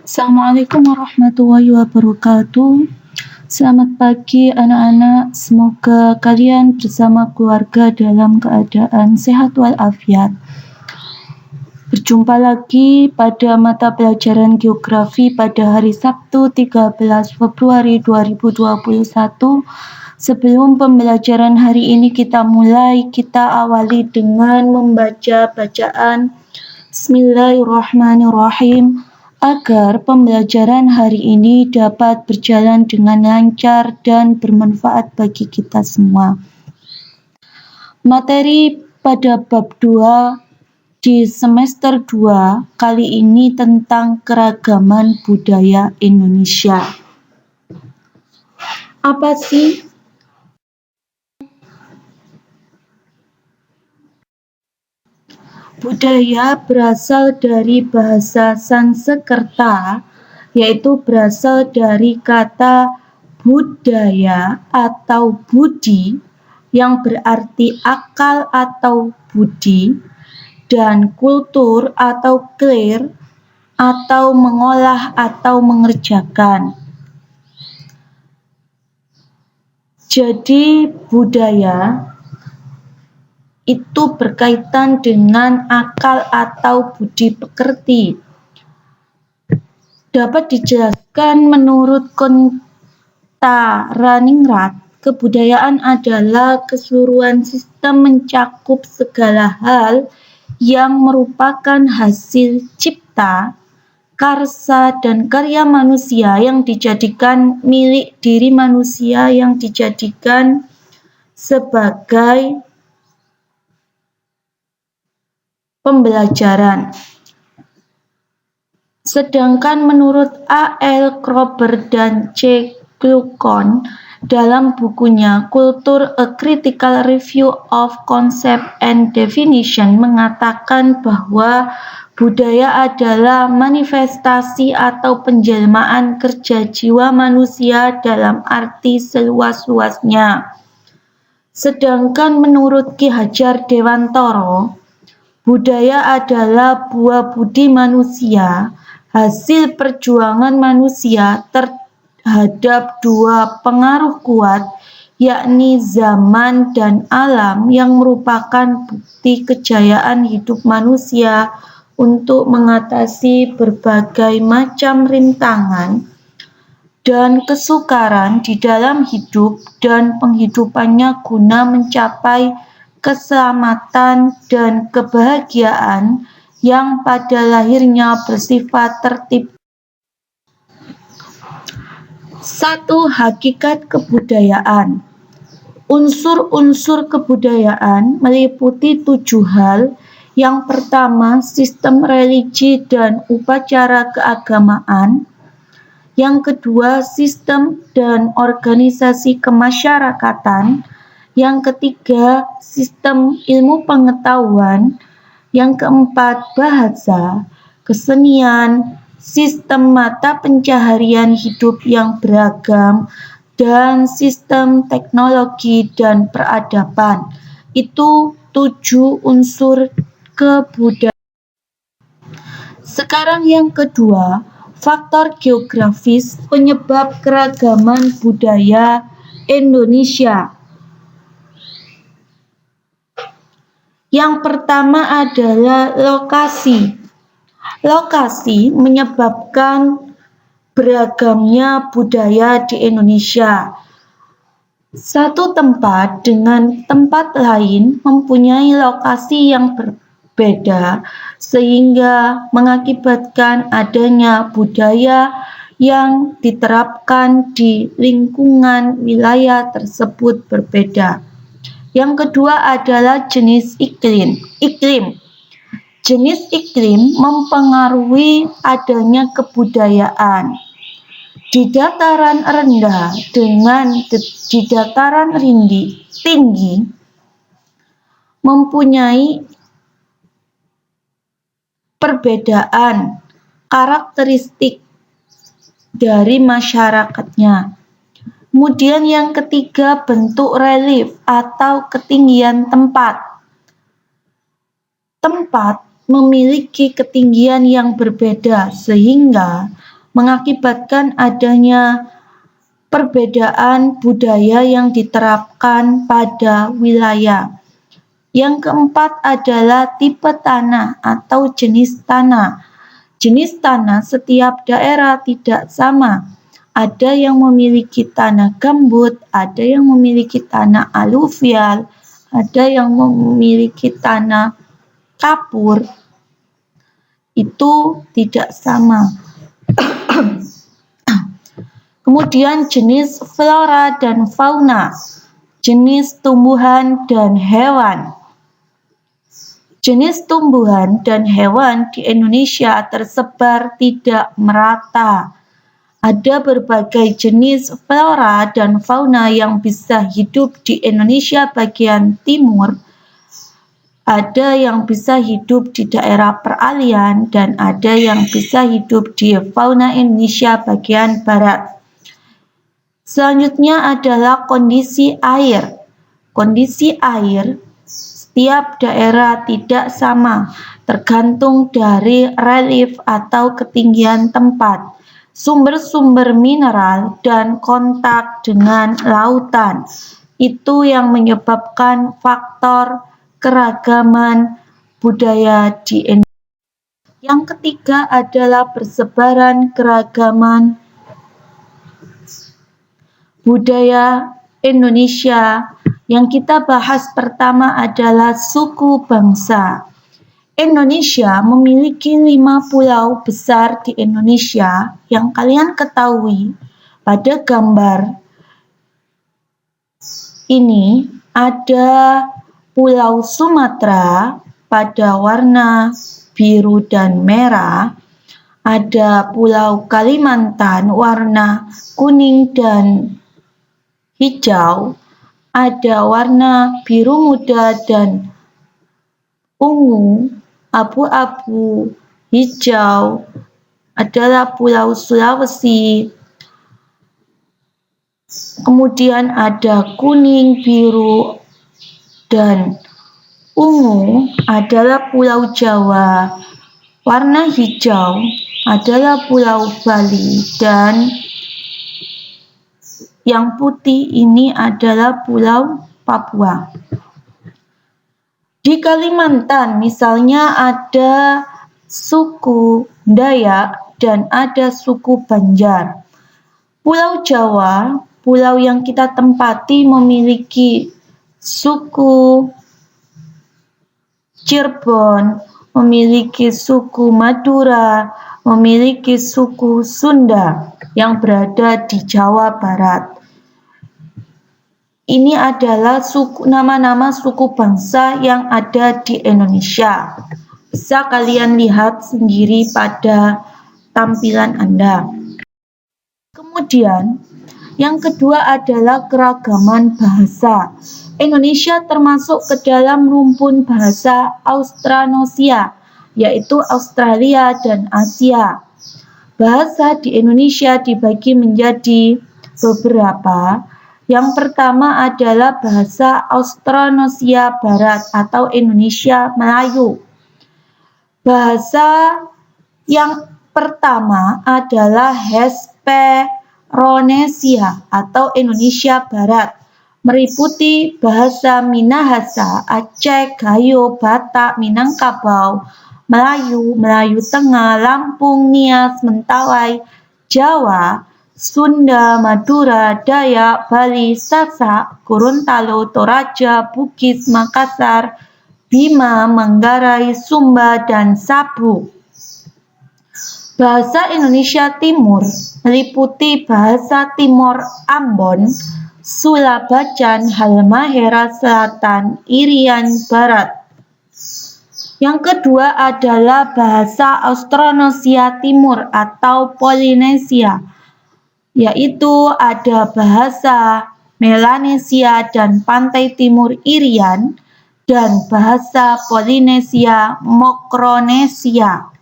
Assalamualaikum warahmatullahi wabarakatuh. Selamat pagi anak-anak, semoga kalian bersama keluarga dalam keadaan sehat walafiat. Berjumpa lagi pada mata pelajaran geografi pada hari Sabtu 13 Februari 2021. Sebelum pembelajaran hari ini kita awali dengan membaca bacaan Bismillahirrahmanirrahim agar pembelajaran hari ini dapat berjalan dengan lancar dan bermanfaat bagi kita semua. Materi pada bab 2 di semester 2 kali ini tentang keragaman budaya Indonesia. Apa sih budaya? Berasal dari bahasa Sanskerta, yaitu berasal dari kata budaya atau budi yang berarti akal atau budi, dan kultur atau clear atau mengolah atau mengerjakan. Jadi budaya itu berkaitan dengan akal atau budi pekerti. Dapat dijelaskan menurut Kontaraningrat, kebudayaan adalah keseluruhan sistem mencakup segala hal yang merupakan hasil cipta, karsa, dan karya manusia yang dijadikan milik diri manusia, yang dijadikan sebagai pembelajaran. Sedangkan menurut A. L. Kroeber dan C. Gluckon dalam bukunya Culture: A Critical Review of Concept and Definition mengatakan bahwa budaya adalah manifestasi atau penjelmaan kerja jiwa manusia dalam arti seluas-luasnya. Sedangkan menurut Ki Hajar Dewantara, budaya adalah buah budi manusia, hasil perjuangan manusia terhadap dua pengaruh kuat, yakni zaman dan alam, yang merupakan bukti kejayaan hidup manusia untuk mengatasi berbagai macam rintangan dan kesukaran di dalam hidup dan penghidupannya guna mencapai keselamatan dan kebahagiaan yang pada lahirnya bersifat tertib. 1. Hakikat kebudayaan. Unsur-unsur kebudayaan meliputi 7 hal. Yang pertama, sistem religi dan upacara keagamaan. Yang kedua, sistem dan organisasi kemasyarakatan. Yang ketiga, sistem ilmu pengetahuan. Yang keempat, bahasa, kesenian, sistem mata pencaharian hidup yang beragam, dan sistem teknologi dan peradaban. Itu 7 unsur kebudayaan. Sekarang yang kedua, faktor geografis penyebab keragaman budaya Indonesia. Yang pertama adalah lokasi. Lokasi menyebabkan beragamnya budaya di Indonesia. Satu tempat dengan tempat lain mempunyai lokasi yang berbeda, sehingga mengakibatkan adanya budaya yang diterapkan di lingkungan wilayah tersebut berbeda. Yang kedua adalah jenis iklim. Jenis iklim mempengaruhi adanya kebudayaan. Di dataran rendah dengan di dataran tinggi mempunyai perbedaan karakteristik dari masyarakatnya. Kemudian yang ketiga, bentuk relief atau ketinggian tempat. Tempat memiliki ketinggian yang berbeda, sehingga mengakibatkan adanya perbedaan budaya yang diterapkan pada wilayah. Yang keempat adalah tipe tanah atau jenis tanah. Jenis tanah setiap daerah tidak sama. Ada yang memiliki tanah gambut, ada yang memiliki tanah aluvial, ada yang memiliki tanah kapur. Itu tidak sama. Kemudian jenis flora dan fauna, jenis tumbuhan dan hewan. Jenis tumbuhan dan hewan di Indonesia tersebar tidak merata. Ada berbagai jenis flora dan fauna yang bisa hidup di Indonesia bagian timur. Ada yang bisa hidup di daerah peralihan dan ada yang bisa hidup di fauna Indonesia bagian barat. Selanjutnya adalah kondisi air. Kondisi air setiap daerah tidak sama, tergantung dari relief atau ketinggian tempat, sumber-sumber mineral, dan kontak dengan lautan. Itu yang menyebabkan faktor keragaman budaya di Indonesia. Yang ketiga adalah persebaran keragaman budaya Indonesia. Yang kita bahas pertama adalah suku bangsa. Indonesia memiliki 5 pulau besar di Indonesia yang kalian ketahui pada gambar ini. Ada Pulau Sumatera pada warna biru dan merah, ada Pulau Kalimantan warna kuning dan hijau, ada warna biru muda dan ungu, abu-abu, hijau, adalah Pulau Sulawesi. Kemudian ada kuning, biru, dan ungu adalah Pulau Jawa. Warna hijau adalah Pulau Bali dan yang putih ini adalah Pulau Papua. Di Kalimantan misalnya ada suku Dayak dan ada suku Banjar. Pulau Jawa, pulau yang kita tempati memiliki suku Cirebon, memiliki suku Madura, memiliki suku Sunda yang berada di Jawa Barat. Ini adalah nama-nama suku bangsa yang ada di Indonesia. Bisa kalian lihat sendiri pada tampilan Anda. Kemudian, yang kedua adalah keragaman bahasa. Indonesia termasuk ke dalam rumpun bahasa Austranosia, yaitu Australia dan Asia. Bahasa di Indonesia dibagi menjadi beberapa. Yang pertama adalah bahasa Austronesia Barat atau Indonesia Melayu. Bahasa yang pertama adalah Hesperonesia atau Indonesia Barat, meliputi bahasa Minahasa, Aceh, Gayo, Batak, Minangkabau, Melayu, Melayu Tengah, Lampung, Nias, Mentawai, Jawa, Sunda, Madura, Dayak, Bali, Sasak, Gorontalo, Toraja, Bugis, Makassar, Bima, Manggarai, Sumba, dan Sabu. Bahasa Indonesia Timur meliputi bahasa Timor Ambon, Sula Bacan, Halmahera Selatan, Irian Barat. Yang kedua adalah bahasa Austronesia Timur atau Polinesia, yaitu ada bahasa Melanesia dan Pantai Timur Irian dan bahasa Polinesia Mokronesia.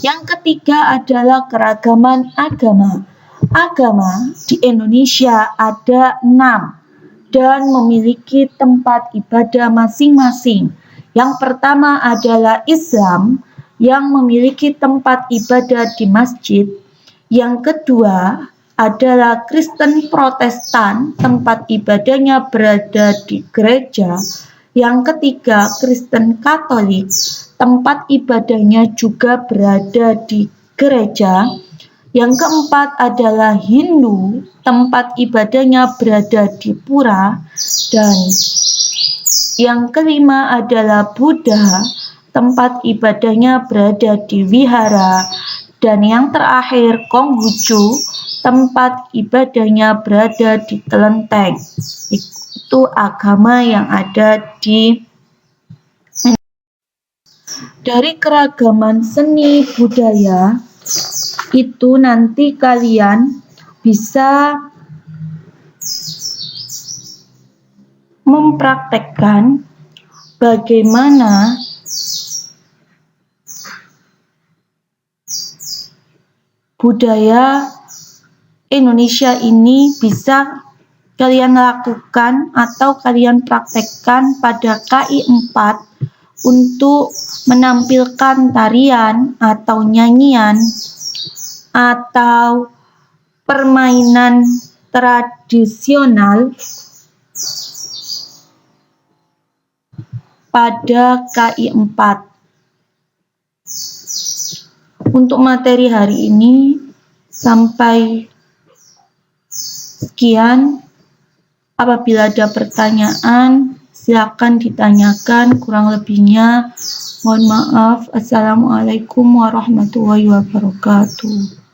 Yang ketiga adalah keragaman agama. Agama di Indonesia ada 6 dan memiliki tempat ibadah masing-masing. Yang pertama adalah Islam, yang memiliki tempat ibadah di masjid. Yang kedua adalah Kristen Protestan, tempat ibadahnya berada di gereja. Yang ketiga, Kristen Katolik, tempat ibadahnya juga berada di gereja. Yang keempat adalah Hindu, tempat ibadahnya berada di pura. Dan yang kelima adalah Buddha, tempat ibadahnya berada di wihara. Dan yang terakhir, Konghucu, tempat ibadahnya berada di kelenteng. Itu agama yang ada di dari keragaman seni budaya itu nanti kalian bisa mempraktekkan bagaimana budaya Indonesia ini bisa kalian lakukan atau kalian praktekkan pada KI 4 untuk menampilkan tarian atau nyanyian atau permainan tradisional pada KI 4. Untuk materi hari ini sampai sekian. Apabila ada pertanyaan, silakan ditanyakan. Kurang lebihnya mohon maaf. Assalamualaikum warahmatullahi wabarakatuh.